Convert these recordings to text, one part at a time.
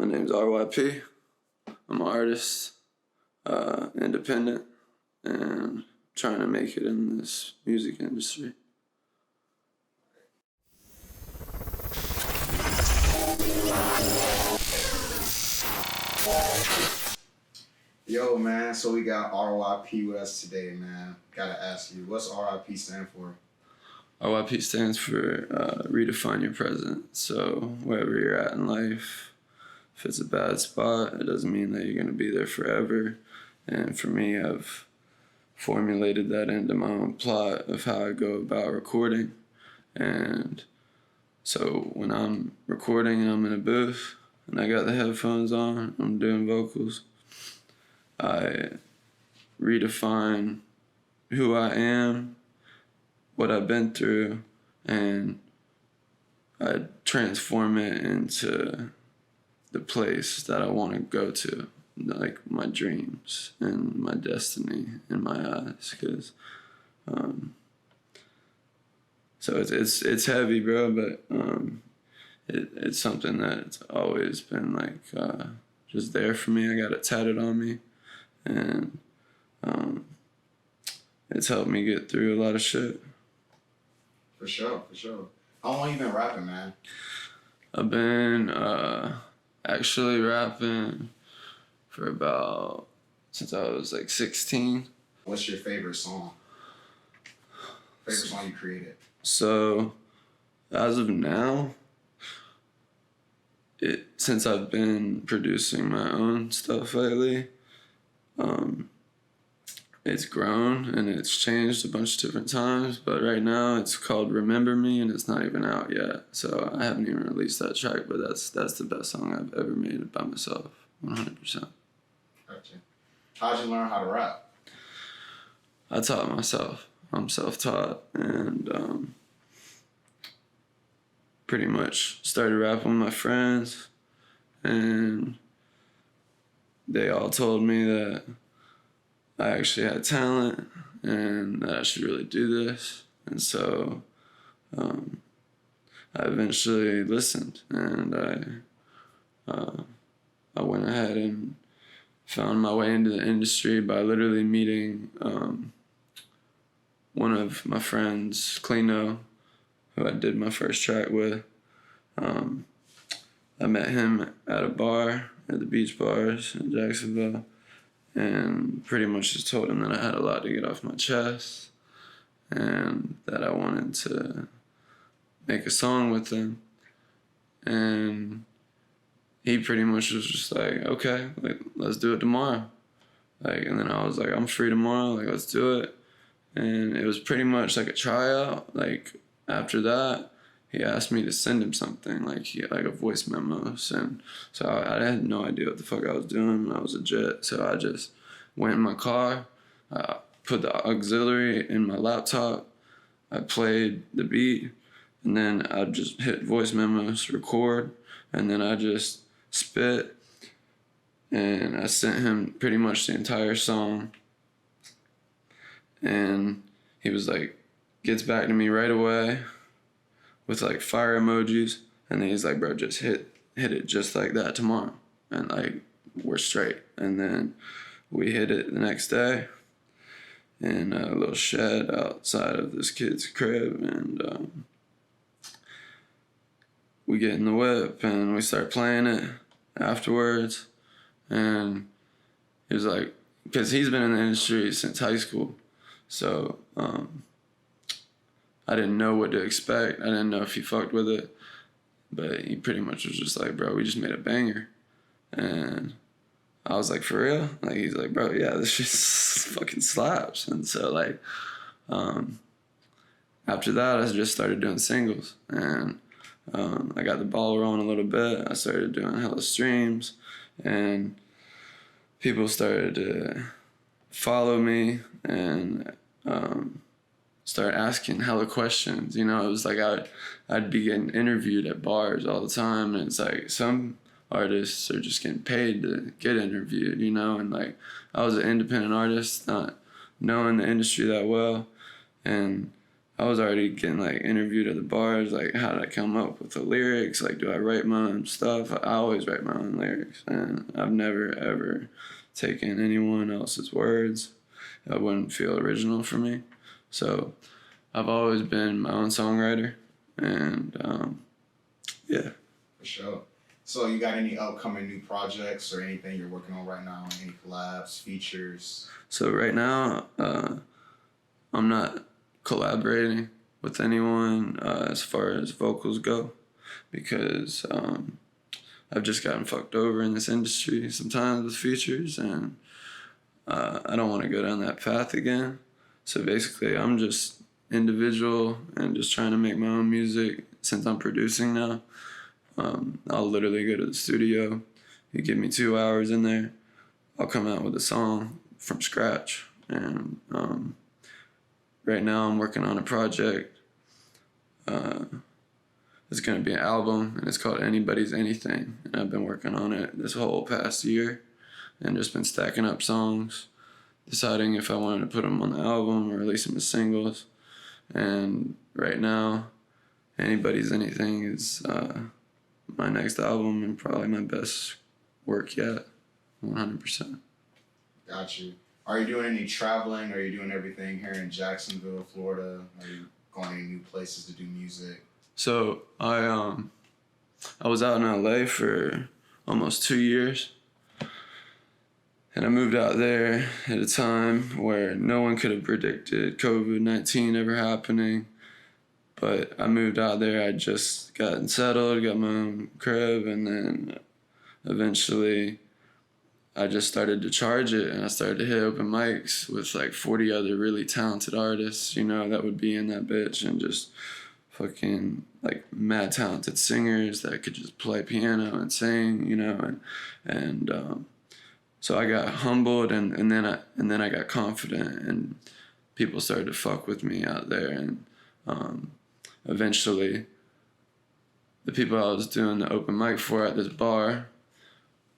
My name's R.Y.P. I'm an artist, independent, and trying to make it in this music industry. Yo, man, so we got R.Y.P with us today, man. Gotta ask you, what's R.Y.P stand for? R.Y.P. stands for redefine your present. So wherever you're at in life, if it's a bad spot, it doesn't mean that you're going to be there forever. And for me, I've formulated that into my own plot of how I go about recording. And so when I'm recording and I'm in a booth and I got the headphones on, I'm doing vocals, I redefine who I am, what I've been through, and I transform it into the place that I want to go to, like my dreams and my destiny in my eyes. Cause, so it's heavy, bro, but it's something that's always been like just there for me. I got it tatted on me, and it's helped me get through a lot of shit. For sure. How long you been rapping, man? I've been actually rapping for since I was like 16. What's your favorite song? Favorite song you created? So, as of now, since I've been producing my own stuff lately, it's grown and it's changed a bunch of different times, but right now it's called Remember Me and it's not even out yet. So I haven't even released that track, but that's the best song I've ever made by myself, 100%. Gotcha. How'd you learn how to rap? I taught myself. I'm self-taught, and pretty much started rapping with my friends, and they all told me that I actually had talent and that I should really do this. And so I eventually listened, and I went ahead and found my way into the industry by literally meeting one of my friends, Kleno, who I did my first track with. I met him at a bar, at the Beach Bars in Jacksonville, and pretty much just told him that I had a lot to get off my chest and that I wanted to make a song with him. And he pretty much was just like, okay, like, let's do it tomorrow. Like, and then I was like, I'm free tomorrow, like, let's do it. And it was pretty much like a tryout. Like, after that, he asked me to send him something, like a voice memo. And so I had no idea what the fuck I was doing. I was legit. So I just went in my car, put the auxiliary in my laptop, I played the beat, and then I just hit voice memos, record, and then I just spit. And I sent him pretty much the entire song. And he was like, gets back to me right away with like fire emojis, and then he's like, bro, just hit it just like that tomorrow, and like we're straight. And then we hit it the next day in a little shed outside of this kid's crib, and we get in the whip and we start playing it afterwards. And he was like, because he's been in the industry since high school, so I didn't know what to expect. I didn't know if he fucked with it. But he pretty much was just like, bro, we just made a banger. And I was like, for real? Like, he's like, bro, yeah, this shit fucking slaps. And so, like, after that, I just started doing singles. And I got the ball rolling a little bit. I started doing hella streams. And people started to follow me and start asking hella questions. You know, it was like I'd be getting interviewed at bars all the time, and it's like some artists are just getting paid to get interviewed, you know. And like I was an independent artist, not knowing the industry that well, and I was already getting like interviewed at the bars, like how did I come up with the lyrics? Like, do I write my own stuff? I always write my own lyrics, and I've never ever taken anyone else's words. That wouldn't feel original for me. So I've always been my own songwriter, and yeah. For sure. So you got any upcoming new projects or anything you're working on right now? Any collabs, features? So right now, I'm not collaborating with anyone as far as vocals go, because I've just gotten fucked over in this industry sometimes with features, and I don't want to go down that path again. So basically, I'm just individual and just trying to make my own music. Since I'm producing now, I'll literally go to the studio. You give me 2 hours in there, I'll come out with a song from scratch. And right now, I'm working on a project. It's going to be an album, and it's called Anybody's Anything. And I've been working on it this whole past year and just been stacking up songs, deciding if I wanted to put them on the album or release them as singles. And right now, Anybody's Anything is my next album and probably my best work yet, 100%. Got you. Are you doing any traveling? Are you doing everything here in Jacksonville, Florida? Are you going any new places to do music? So I was out in LA for almost 2 years, and I moved out there at a time where no one could have predicted COVID-19 ever happening. But I moved out there, I just gotten settled, got my own crib, and then eventually I just started to charge it, and I started to hit open mics with like 40 other really talented artists, you know, that would be in that bitch, and just fucking like mad talented singers that could just play piano and sing, you know, and so I got humbled, and then I got confident, and people started to fuck with me out there, and eventually the people I was doing the open mic for at this bar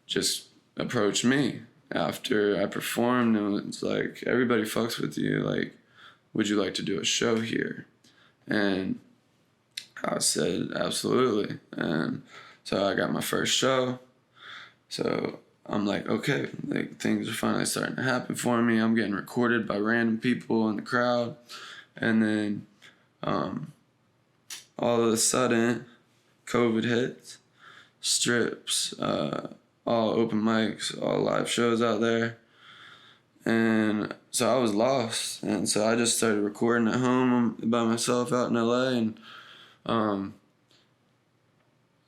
just approached me after I performed, and it's like, everybody fucks with you, like, would you like to do a show here? And I said absolutely. And so I got my first show. So I'm like, okay, like, things are finally starting to happen for me. I'm getting recorded by random people in the crowd, and then all of a sudden COVID hits, strips, all open mics, all live shows out there. And so I was lost. And so I just started recording at home by myself out in LA. And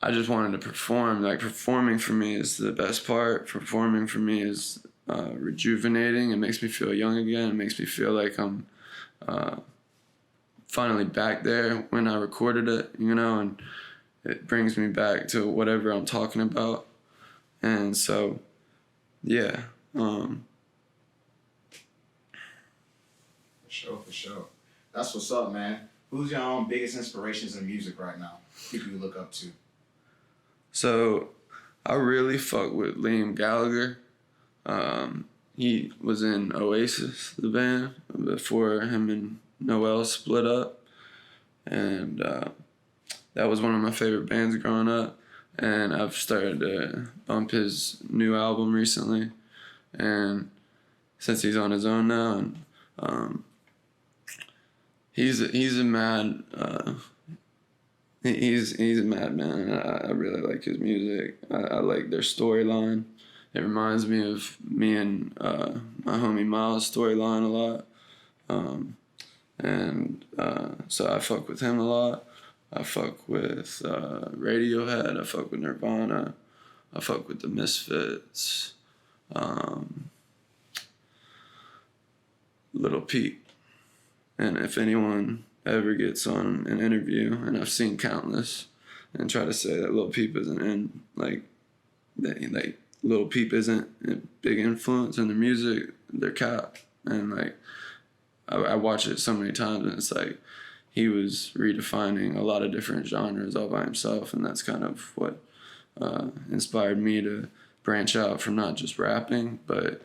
I just wanted to perform. Like, performing for me is the best part. Performing for me is rejuvenating. It makes me feel young again. It makes me feel like I'm finally back there when I recorded it, you know, and it brings me back to whatever I'm talking about. And so, yeah. For sure. That's what's up, man. Who's your biggest inspirations in music right now? People you look up to? So, I really fuck with Liam Gallagher. He was in Oasis, the band, before him and Noel split up. And that was one of my favorite bands growing up. And I've started to bump his new album recently. And since he's on his own now, and he's a mad he's a madman. I really like his music. I like their storyline. It reminds me of me and my homie Miles' storyline a lot. So I fuck with him a lot. I fuck with Radiohead. I fuck with Nirvana. I fuck with the Misfits. Little Peep. And if anyone ever gets on an interview, and I've seen countless, and try to say that Lil Peep isn't in, like Lil Peep isn't a big influence in the music, they're cap. And like, I watch it so many times, and it's like, he was redefining a lot of different genres all by himself, and that's kind of what inspired me to branch out from not just rapping, but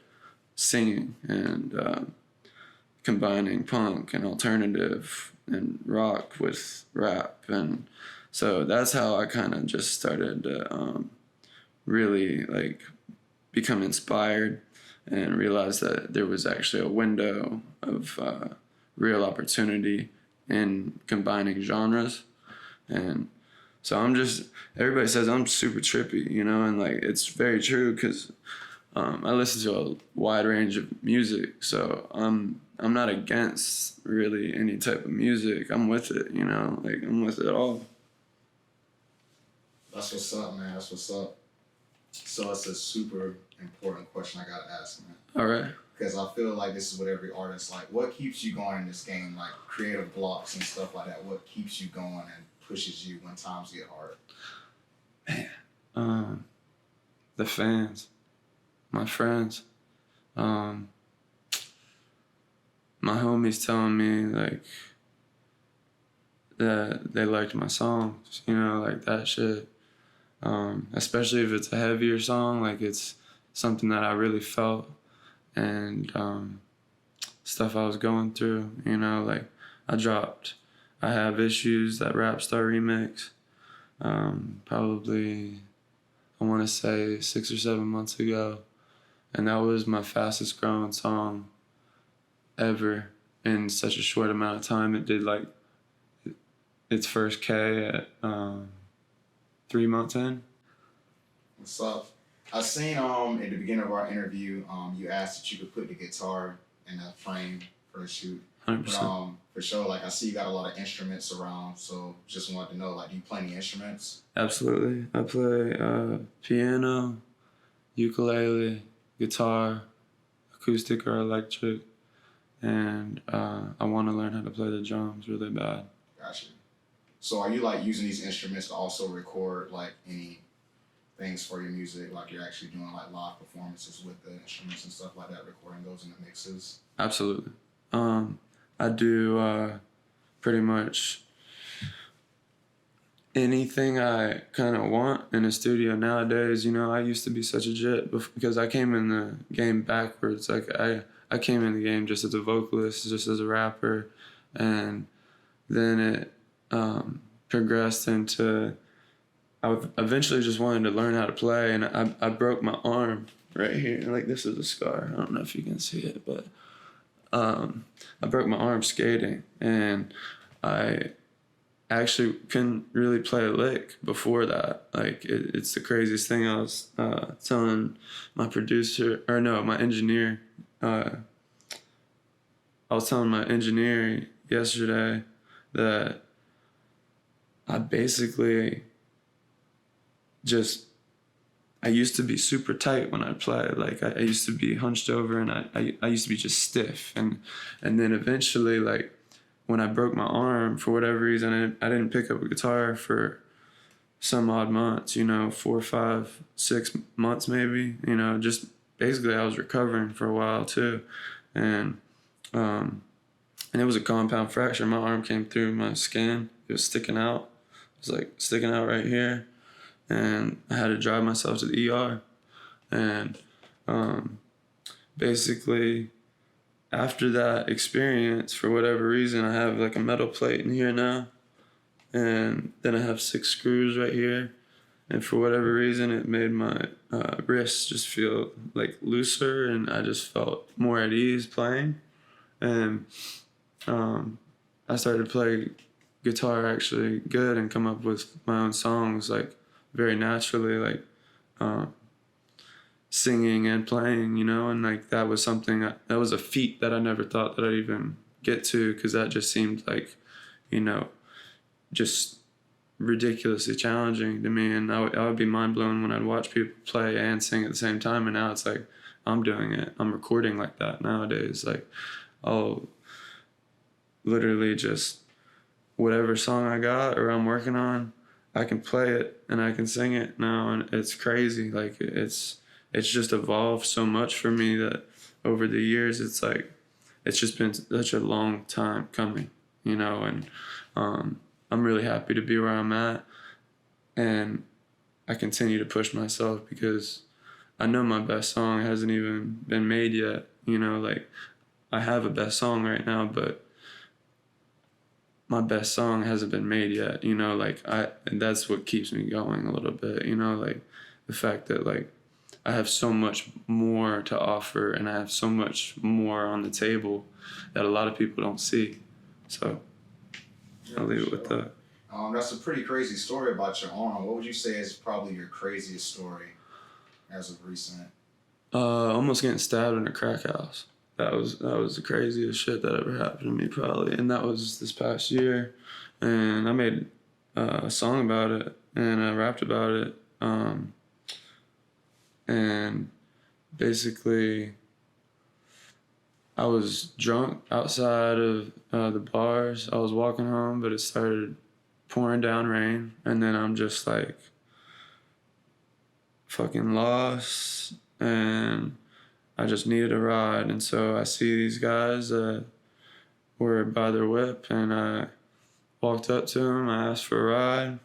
singing, and combining punk and alternative and rock with rap. And so that's how I kind of just started to really like become inspired and realize that there was actually a window of real opportunity in combining genres. And so everybody says I'm super trippy, you know, and like it's very true because I listen to a wide range of music. So I'm not against really any type of music. I'm with it, you know, like I'm with it all. That's what's up, man. That's what's up. So it's a super important question I gotta ask, man. All right. Because I feel like this is what every artist like. What keeps you going in this game? Like creative blocks and stuff like that. What keeps you going and pushes you when times get hard? The fans, my friends, my homies telling me like that they liked my songs, you know, like that shit. Especially if it's a heavier song, like it's something that I really felt and stuff I was going through, you know, like I Have Issues, that Rap Star remix, probably, I want to say 6 or 7 months ago. And that was my fastest growing song ever in such a short amount of time. It did like its first K at 3 months in. What's up? I seen at the beginning of our interview, you asked if you could put the guitar in the frame for the shoot. 100%. But for sure, like I see you got a lot of instruments around, so just wanted to know, like, do you play any instruments? Absolutely. I play piano, ukulele, guitar, acoustic or electric, and I want to learn how to play the drums really bad. Gotcha. So are you like using these instruments to also record like any things for your music? Like you're actually doing like live performances with the instruments and stuff like that, recording those in the mixes? Absolutely. I do pretty much anything I kind of want in a studio nowadays. You know, I used to be such a jit because I came in the game backwards. Like I came in the game just as a vocalist, just as a rapper, and then it progressed into I eventually just wanted to learn how to play, and I broke my arm right here. Like this is a scar. I don't know if you can see it, but I broke my arm skating, and I actually couldn't really play a lick before that. Like it's the craziest thing. I was telling my my engineer. I was telling my engineer yesterday that I basically I used to be super tight when I play. Like I used to be hunched over, and I used to be just stiff, and then eventually, like when I broke my arm, for whatever reason, I didn't pick up a guitar for some odd months, you know, 4, 5, 6 months maybe, you know, just basically I was recovering for a while too. And it was a compound fracture. My arm came through my skin. It was sticking out. It was like sticking out right here. And I had to drive myself to the ER. And basically, after that experience, for whatever reason, I have like a metal plate in here now. And then I have 6 screws right here. And for whatever reason, it made my wrists just feel like looser, and I just felt more at ease playing. And I started to play guitar actually good and come up with my own songs like very naturally, like singing and playing, you know, and like that was that was a feat that I never thought that I'd even get to, because that just seemed like, you know, just ridiculously challenging to me, and I would be mind blown when I'd watch people play and sing at the same time. And now it's like I'm doing it. I'm recording like that nowadays. Like I'll literally just whatever song I got or I'm working on, I can play it and I can sing it now, and it's crazy. Like it's just evolved so much for me that over the years it's like it's just been such a long time coming, you know, and I'm really happy to be where I'm at, and I continue to push myself because I know my best song hasn't even been made yet, you know, like I have a best song right now, but my best song hasn't been made yet, you know, like and that's what keeps me going a little bit, you know, like the fact that like I have so much more to offer and I have so much more on the table that a lot of people don't see. So I'll leave it with that. That's a pretty crazy story about your arm. What would you say is probably your craziest story as of recent? Almost getting stabbed in a crack house. That was the craziest shit that ever happened to me probably, and that was this past year, and I made a song about it and I rapped about it, and basically I was drunk outside of the bars. I was walking home, but it started pouring down rain, and then I'm just like fucking lost, and I just needed a ride. And so I see these guys that were by their whip, and I walked up to them. I asked for a ride.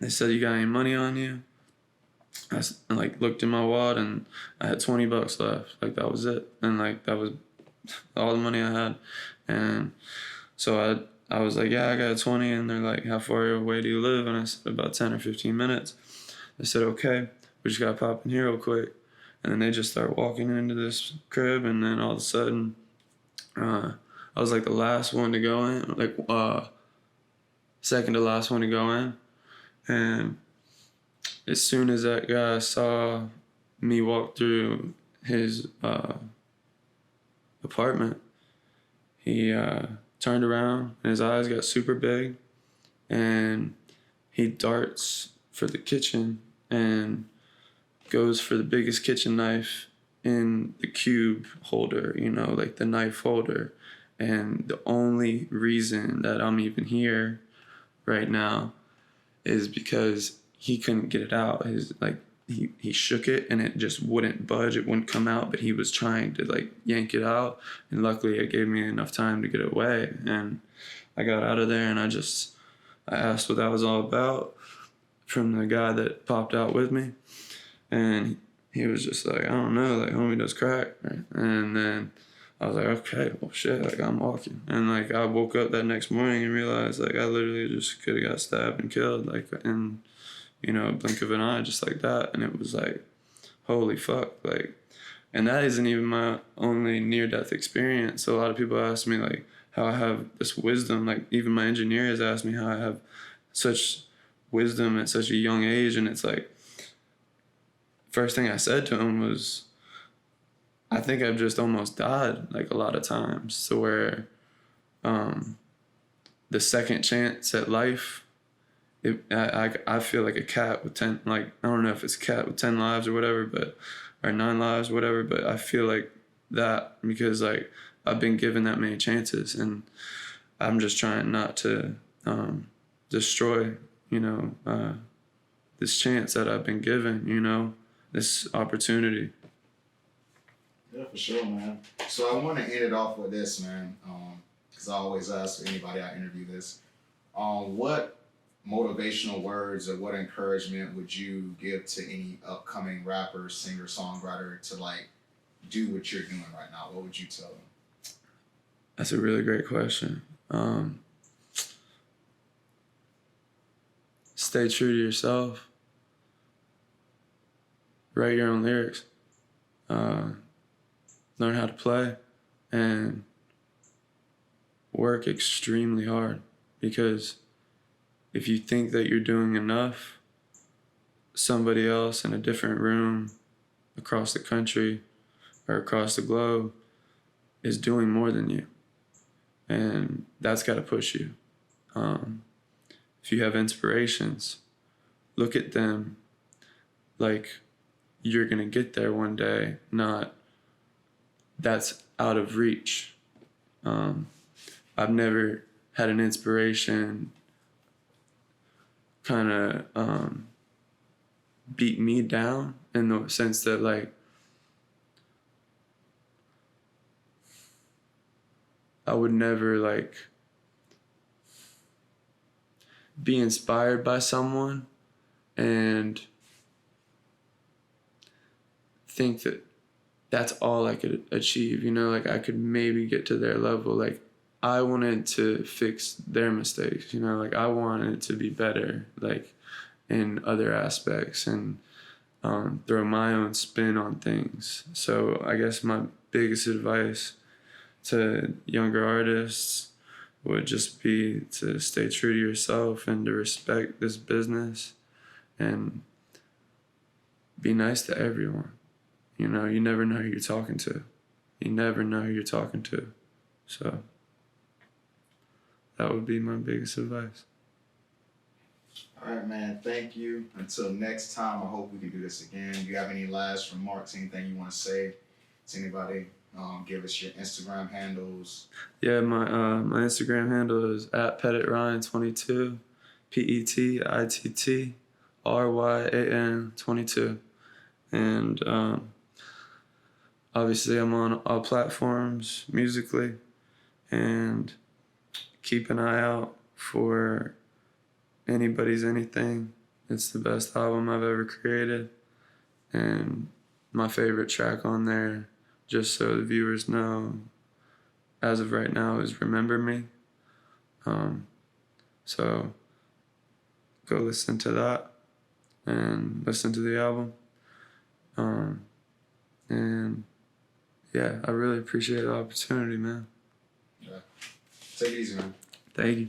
They said, "You got any money on you?" I like looked in my wallet, and I had $20 left. Like that was it, and like that was all the money I had. And so I was like, "Yeah, I got 20." And they're like, "How far away do you live?" And I said, "About 10 or 15 minutes." They said, "Okay, we just gotta pop in here real quick." And then they just start walking into this crib, and then all of a sudden, I was like the last one to go in, like second to last one to go in. And as soon as that guy saw me walk through his apartment, he turned around and his eyes got super big, and he darts for the kitchen and goes for the biggest kitchen knife in the cube holder, you know, like the knife holder. And the only reason that I'm even here right now is because he couldn't get it out. His like he shook it and it just wouldn't budge. It wouldn't come out, but he was trying to like yank it out. And luckily it gave me enough time to get it away. And I got out of there, and I asked what that was all about from the guy that popped out with me. And he was just like, "I don't know, like homie does crack." Right? And then I was like, "Okay, well shit, like I'm walking." And like I woke up that next morning and realized like I literally just could have got stabbed and killed like in, you know, a blink of an eye, just like that. And it was like, holy fuck, like, and that isn't even my only near death experience. So a lot of people ask me like how I have this wisdom. Like even my engineer has asked me how I have such wisdom at such a young age, and it's like first thing I said to him was, I think I've just almost died like a lot of times, to where the second chance at life, I feel like a cat with 10, like I don't know if it's a cat with 10 lives or whatever, but or 9 lives, whatever, but I feel like that because like I've been given that many chances, and I'm just trying not to destroy, you know, this chance that I've been given, you know, this opportunity. Yeah, for sure, man. So I want to end it off with this, man, because I always ask anybody I interview this. What motivational words or what encouragement would you give to any upcoming rapper, singer, songwriter to like do what you're doing right now? What would you tell them? That's a really great question. Stay true to yourself. Write your own lyrics. Learn how to play, and work extremely hard, because if you think that you're doing enough, somebody else in a different room across the country or across the globe is doing more than you, and that's got to push you. If you have inspirations, look at them like you're gonna get there one day, not that's out of reach. I've never had an inspiration kind of beat me down in the sense that like I would never like be inspired by someone and think that that's all I could achieve, you know, like I could maybe get to their level. Like I wanted to fix their mistakes, you know, like I wanted it to be better, like in other aspects, and throw my own spin on things. So I guess my biggest advice to younger artists would just be to stay true to yourself and to respect this business and be nice to everyone. You know, you never know who you're talking to. You never know who you're talking to. So that would be my biggest advice. All right, man. Thank you. Until next time, I hope we can do this again. Do you have any last remarks, anything you want to say to anybody? Give us your Instagram handles. Yeah, my Instagram handle is at PetitRyan22, PetitRyan22, and obviously I'm on all platforms musically, and keep an eye out for Anybody's Anything. It's the best album I've ever created, and my favorite track on there, just so the viewers know, as of right now, is Remember Me. So go listen to that and listen to the album. And yeah, I really appreciate the opportunity, man. Yeah. Take it easy, man. Thank you.